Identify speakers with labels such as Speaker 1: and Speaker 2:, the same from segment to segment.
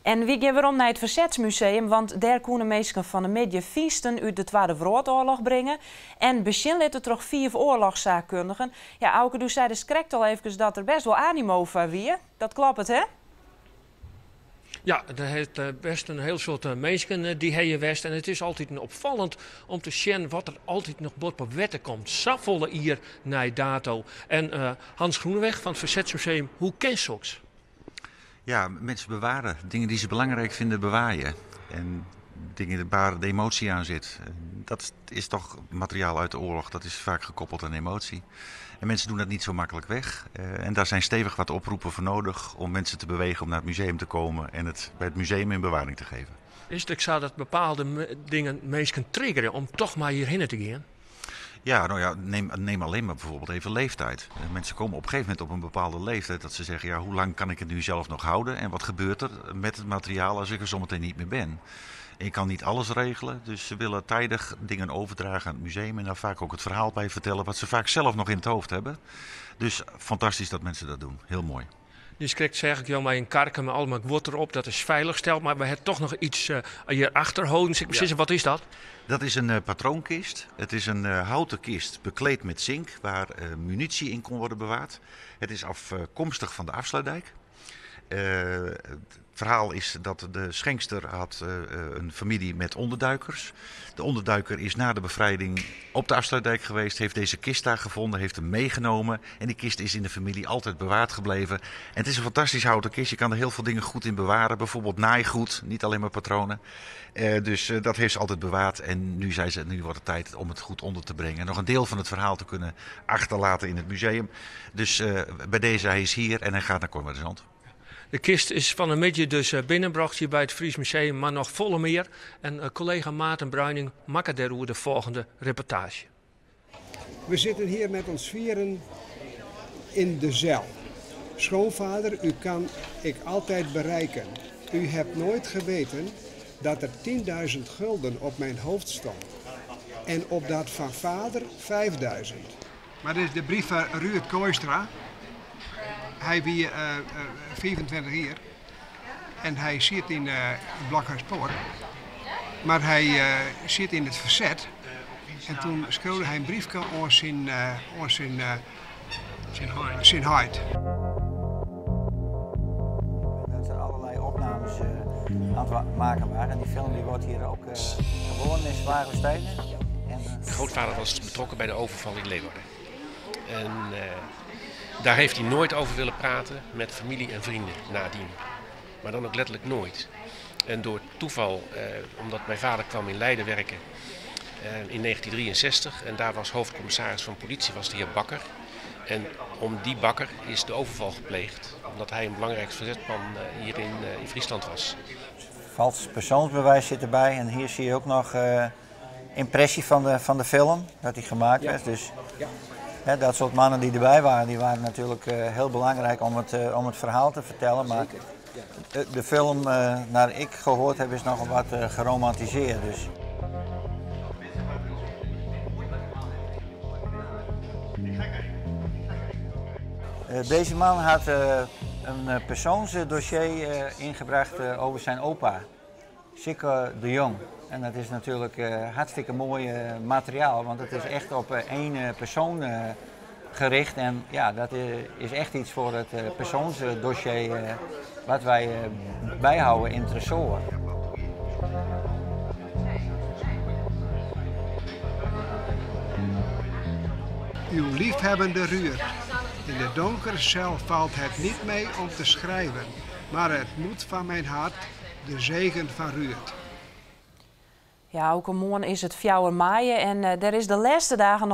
Speaker 1: En we gaan weer om naar het Verzetsmuseum, want daar kunnen mensen van de media feesten uit de Tweede Wereldoorlog brengen. En begin litten toch 4 oorlogszaakkundigen. Ja, Auke, u zei dus correct al even dat er best wel animo van wie. Dat klopt het, hè?
Speaker 2: Ja, er heeft best een heel soort mensen die hier west. En het is altijd opvallend om te zien wat er altijd nog bord op wetten komt. Safvolle hier naar dato. En Hans Groeneweg van het Verzetsmuseum, hoe ken je ook?
Speaker 3: Ja, mensen bewaren. Dingen die ze belangrijk vinden bewaaien. En dingen waar de emotie aan zit. Dat is toch materiaal uit de oorlog. Dat is vaak gekoppeld aan emotie. En mensen doen dat niet zo makkelijk weg. En daar zijn stevig wat oproepen voor nodig om mensen te bewegen om naar het museum te komen en het bij het museum in bewaring te geven.
Speaker 2: Is het ook zo dat bepaalde dingen mensen triggeren om toch maar hierheen te gaan?
Speaker 3: Ja, nou ja, neem alleen maar bijvoorbeeld even leeftijd. Mensen komen op een gegeven moment op een bepaalde leeftijd dat ze zeggen, ja, hoe lang kan ik het nu zelf nog houden? En wat gebeurt er met het materiaal als ik er zometeen niet meer ben? En je kan niet alles regelen, dus ze willen tijdig dingen overdragen aan het museum en daar vaak ook het verhaal bij vertellen wat ze vaak zelf nog in het hoofd hebben. Dus fantastisch dat mensen dat doen, heel mooi.
Speaker 2: Dus krijgt zeg ik jou maar een karken met allemaal wordt erop, dat is veilig stelt, maar we hebben toch nog iets hierachter houden. Ja. Wat is dat?
Speaker 3: Dat is een patroonkist. Het is een houten kist bekleed met zink waar munitie in kon worden bewaard. Het is afkomstig van de Afsluitdijk. Het verhaal is dat de schenkster had een familie met onderduikers. De onderduiker is na de bevrijding op de Afsluitdijk geweest, heeft deze kist daar gevonden, heeft hem meegenomen. En die kist is in de familie altijd bewaard gebleven. En het is een fantastisch houten kist. Je kan er heel veel dingen goed in bewaren. Bijvoorbeeld naaigoed, niet alleen maar patronen. Dus dat heeft ze altijd bewaard. En nu zei ze, nu wordt het tijd om het goed onder te brengen. En nog een deel van het verhaal te kunnen achterlaten in het museum. Dus bij deze, hij is hier en hij gaat naar Cormorant.
Speaker 2: De kist is van een beetje dus binnenbracht hier bij het Fries Museum, maar nog volle meer. En collega Maarten Bruining maakt daarover de volgende reportage.
Speaker 4: We zitten hier met ons vieren in de cel. Schoonvader, u kan ik altijd bereiken. U hebt nooit geweten dat er 10.000 gulden op mijn hoofd stond. En op dat van vader 5.000. Maar dit is de brief van Ruud Kooistra. Hij wie 24 jaar en hij zit in Blokhuispoort, maar hij zit in het verzet. En toen schreef hij een briefje aan zijn huid.
Speaker 5: Dat er allerlei opnames aan het maken waren. En die film die wordt hier ook gewoon in zware steden.
Speaker 6: Mijn grootvader was betrokken bij de overval in Leeuwarden. En daar heeft hij nooit over willen praten met familie en vrienden nadien. Maar dan ook letterlijk nooit. En door toeval, omdat mijn vader kwam in Leiden werken in 1963. En daar was hoofdcommissaris van politie, was de heer Bakker. En om die Bakker is de overval gepleegd. Omdat hij een belangrijk verzetman hier in Friesland was.
Speaker 5: Vals persoonsbewijs zit erbij. En hier zie je ook nog impressie van de film. Dat die gemaakt werd. Dus ja, dat soort mannen die erbij waren, die waren natuurlijk heel belangrijk om het verhaal te vertellen. Maar de film, naar ik gehoord heb, is nogal wat geromantiseerd. Dus. Deze man had een persoonsdossier ingebracht over zijn opa, Sikke de Jong. En dat is natuurlijk hartstikke mooi materiaal, want het is echt op één persoon gericht. En ja, dat is echt iets voor het persoonsdossier wat wij bijhouden in Tresor.
Speaker 4: Uw liefhebbende Ruud. In de donkere cel valt het niet mee om te schrijven, maar het moet van mijn hart de zegen van Ruud.
Speaker 1: Ja, ook morgen is het 4 mei en er is de laatste dagen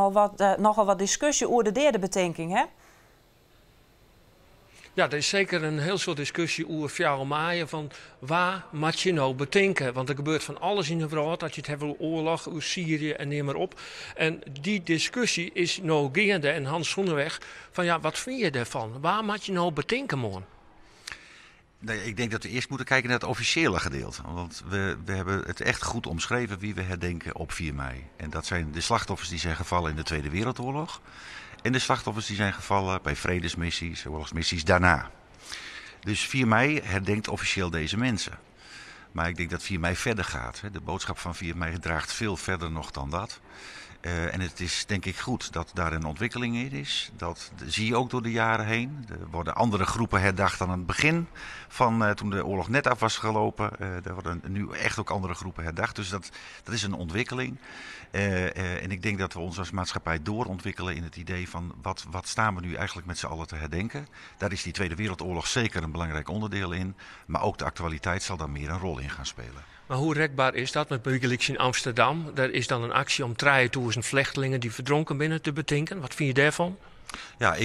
Speaker 1: nogal wat discussie over de derde bedenking, hè?
Speaker 2: Ja, er is zeker een heel soort discussie over 4 mei van waar moet je nou bedenken? Want er gebeurt van alles in de wereld, dat je het hebt over oorlog, over Syrië en neem maar op. En die discussie is nou gaande en Hans Groeneweg van ja, wat vind je ervan? Waar moet je nou bedenken morgen?
Speaker 3: Nee, ik denk dat we eerst moeten kijken naar het officiële gedeelte. Want we hebben het echt goed omschreven wie we herdenken op 4 mei. En dat zijn de slachtoffers die zijn gevallen in de Tweede Wereldoorlog. En de slachtoffers die zijn gevallen bij vredesmissies, oorlogsmissies daarna. Dus 4 mei herdenkt officieel deze mensen. Maar ik denk dat 4 mei verder gaat. De boodschap van 4 mei draagt veel verder nog dan dat. En het is denk ik goed dat daar een ontwikkeling in is. Dat zie je ook door de jaren heen. Er worden andere groepen herdacht dan aan het begin van toen de oorlog net af was gelopen. Er worden nu echt ook andere groepen herdacht. Dus dat is een ontwikkeling. En ik denk dat we ons als maatschappij doorontwikkelen in het idee van wat staan we nu eigenlijk met z'n allen te herdenken. Daar is die Tweede Wereldoorlog zeker een belangrijk onderdeel in. Maar ook de actualiteit zal daar meer een rol in gaan spelen.
Speaker 2: Maar hoe rekbaar is dat met Wikileaks in Amsterdam? Er is dan een actie om 3000 vluchtelingen die verdronken binnen te betinken. Wat vind je daarvan?
Speaker 3: Ja,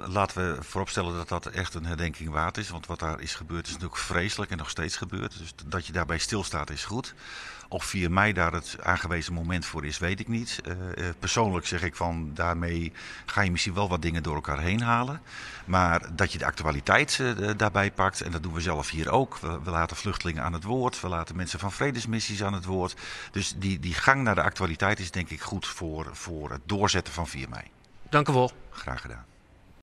Speaker 3: laten we vooropstellen dat dat echt een herdenking waard is. Want wat daar is gebeurd is natuurlijk vreselijk en nog steeds gebeurt. Dus dat je daarbij stilstaat is goed. Of 4 mei daar het aangewezen moment voor is, weet ik niet. Persoonlijk zeg ik van daarmee ga je misschien wel wat dingen door elkaar heen halen. Maar dat je de actualiteit daarbij pakt, en dat doen we zelf hier ook. We laten vluchtelingen aan het woord, we laten mensen van vredesmissies aan het woord. Dus die gang naar de actualiteit is denk ik goed voor het doorzetten van 4 mei.
Speaker 2: Dank u wel.
Speaker 3: Graag gedaan.